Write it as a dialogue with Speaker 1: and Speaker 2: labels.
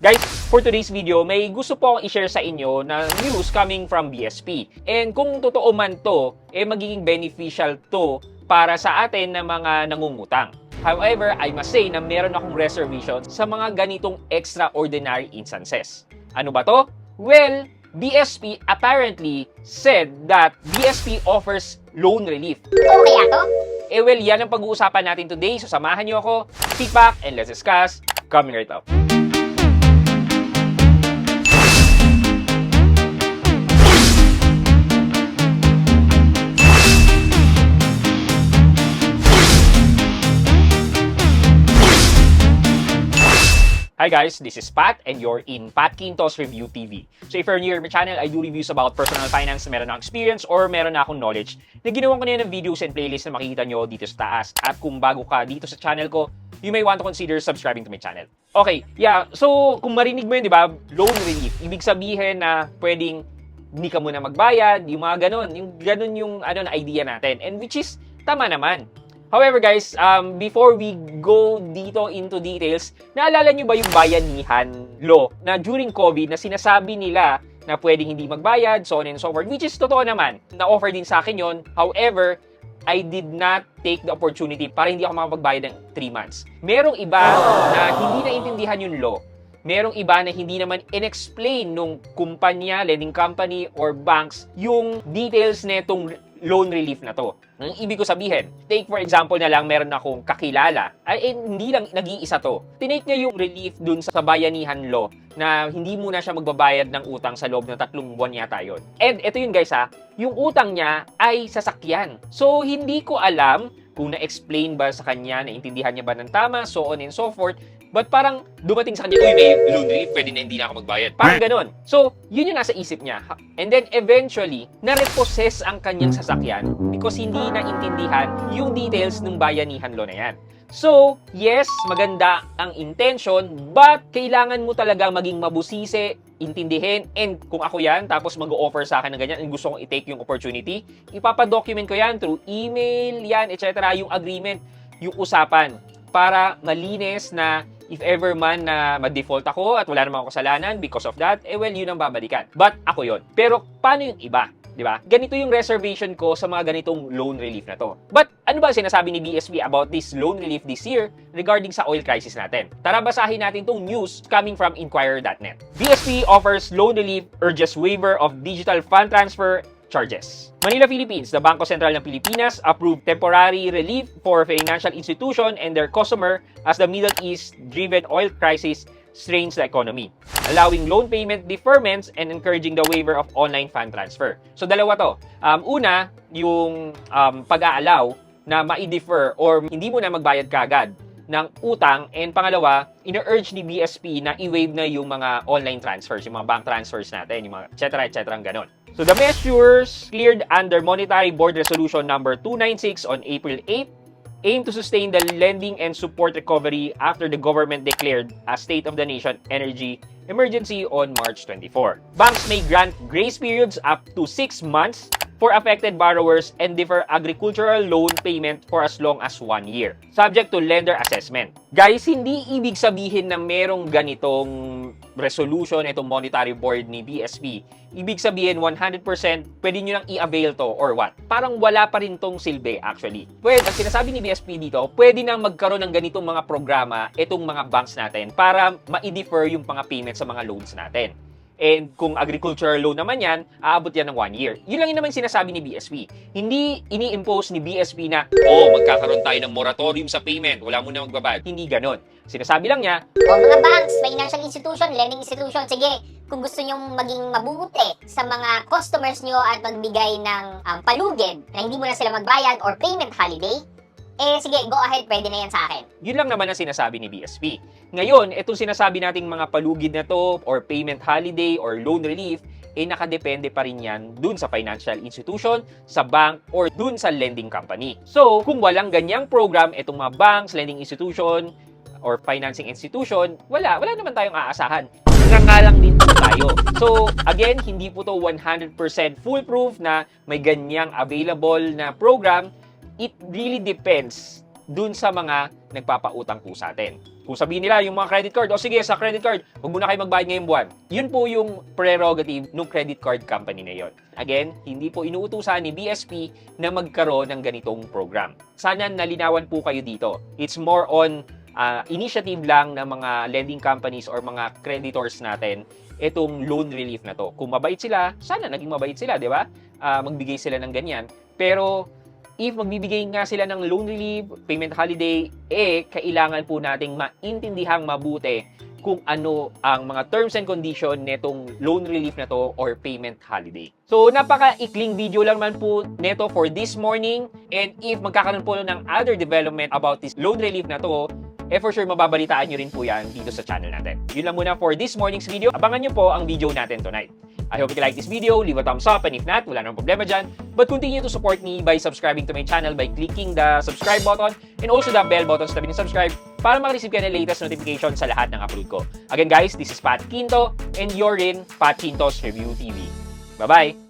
Speaker 1: Guys, for today's video, may gusto po akong i-share sa inyo na news coming from BSP. And kung totoo man to, magiging beneficial to para sa atin na mga nangungutang. However, I must say na meron akong reservation sa mga ganitong extraordinary instances. Ano ba to? Well, BSP apparently said that BSP offers loan relief.
Speaker 2: Oo kaya to?
Speaker 1: Well, yan ang pag-uusapan natin today. So, samahan niyo ako. Sit back and let's discuss. Coming right up. Hi guys, this is Pat and you're in Pat Quintos Review TV. So if you're new to my channel, I do reviews about personal finance na meron akong experience or meron na akong knowledge na ginawa ko na ng videos and playlist na makikita nyo dito sa taas. At kung bago ka dito sa channel ko, you may want to consider subscribing to my channel. Okay, yeah. So kung marinig mo yun, di ba, loan relief. Ibig sabihin na pwedeng hindi ka muna magbayad, yung mga ganun. Yung ganun yung na idea natin. And which is, tama naman. However guys, before we go dito into details, naalala nyo ba yung bayanihan law na during COVID na sinasabi nila na pwedeng hindi magbayad, so on and so forth, which is totoo naman. Na-offer din sa akin yon. However, I did not take the opportunity para hindi ako makapagbayad ng 3 months. Merong iba na hindi naintindihan yung law. Merong iba na hindi naman in-explain nung kumpanya, lending company, or banks yung details na itong loan relief na to. Ang ibig ko sabihin, take for example na lang, meron akong kakilala, hindi lang nag-iisa to. Tinake niya yung relief dun sa bayanihan law na hindi muna siya magbabayad ng utang sa loob ng 3 buwan yata yun. And ito yun guys yung utang niya ay sasakyan. So hindi ko alam kung na-explain ba sa kanya, naintindihan niya ba ng tama, so on and so forth. But parang dumating sa kanya, uy, may loan relief, pwede na hindi na ako magbayad. Parang ganun. So, yun yung nasa isip niya. And then, eventually, na-repossess ang kanyang sasakyan because hindi naintindihan yung details ng bayanihan law na yan. So, yes, maganda ang intention, but kailangan mo talaga maging mabusisi, intindihin, and kung ako yan, tapos mag-o-offer sa akin ng ganyan, and gusto kong i-take yung opportunity, ipapadocument ko yan through email, yan, etc. Yung agreement, yung usapan, para malinis na if ever man na ma-default ako at wala namang kasalanan because of that, well, yun ang babalikan. But ako yun. Pero paano yung iba? Di ba? Ganito yung reservation ko sa mga ganitong loan relief na to. But ano ba sinasabi ni BSP about this loan relief this year regarding sa oil crisis natin? Tara basahin natin tong news coming from Inquirer.net. BSP offers loan relief, urges waiver of digital fund transfer charges. Manila, Philippines, the Bangko Sentral ng Pilipinas approved temporary relief for financial institution and their customer as the Middle East-driven oil crisis strains the economy, allowing loan payment deferments and encouraging the waiver of online fund transfer. So dalawa to. Una, yung pag-aalaw na ma-defer or hindi mo na magbayad kagad ng utang, and pangalawa, ina-urge ni BSP na i-waive na yung mga online transfers, yung mga bank transfers natin, yung mga etc. ganon. So the measures cleared under Monetary Board Resolution number 296 on April 8 aim to sustain the lending and support recovery after the government declared a State of the Nation Energy Emergency on March 24. Banks may grant grace periods up to 6 months for affected borrowers and defer agricultural loan payment for as long as 1 year, subject to lender assessment. Guys, hindi ibig sabihin na merong ganitong resolution itong monetary board ni BSP. Ibig sabihin 100% pwede nyo lang i-avail to or what? Parang wala pa rin tong silbi actually. Well, ang sinasabi ni BSP dito, pwede nang magkaroon ng ganitong mga programa itong mga banks natin para ma-defer yung mga payment sa mga loans natin. And kung agricultural loan naman yan, aabot yan ng 1 year. Yun lang yun naman sinasabi ni BSP. Hindi ini-impose ni BSP na, magkakaroon tayo ng moratorium sa payment, wala mo na magbabayad. Hindi ganon. Sinasabi lang niya,
Speaker 2: mga banks, financial institution, lending institution, sige, kung gusto nyong maging mabuti sa mga customers nyo at magbigay ng palugid na hindi mo na sila magbayad or payment holiday, sige, go ahead, pwede na yan sa akin.
Speaker 1: Yun lang naman ang sinasabi ni BSP. Ngayon, itong sinasabi nating mga palugid na to, or payment holiday, or loan relief, nakadepende pa rin yan dun sa financial institution, sa bank, or dun sa lending company. So, kung walang ganyang program, itong mga banks, lending institution, or financing institution, wala naman tayong aasahan. Nangalang din po tayo. So, again, hindi po to 100% foolproof na may ganyang available na program. It really depends dun sa mga nagpapautang po sa atin. Kung sabihin nila yung mga credit card, o sige, sa credit card, huwag muna kayo magbayad ngayong buwan. Yun po yung prerogative ng credit card company na yon. Again, hindi po inuutusan ni BSP na magkaroon ng ganitong program. Sana nalinawan po kayo dito. It's more on initiative lang ng mga lending companies or mga creditors natin itong loan relief na to. Kung mabait sila, sana naging mabait sila, di ba? Magbigay sila ng ganyan. Pero if magbibigay nga sila ng loan relief, payment holiday, kailangan po nating maintindihang mabuti kung ano ang mga terms and condition netong loan relief na to or payment holiday. So, napaka-ikling video lang man po neto for this morning. And if magkakaroon po ng other development about this loan relief na to, for sure mababalitaan nyo rin po yan dito sa channel natin. Yun lang muna for this morning's video. Abangan nyo po ang video natin tonight. I hope you like this video, leave a thumbs up, and if not, wala nang problema dyan. But continue to support me by subscribing to my channel by clicking the subscribe button and also the bell button sa tabi ng subscribe para makareceive ka ng latest notification sa lahat ng upload ko. Again guys, this is Pat Quinto and you're in Pat Quinto's Review TV. Bye-bye!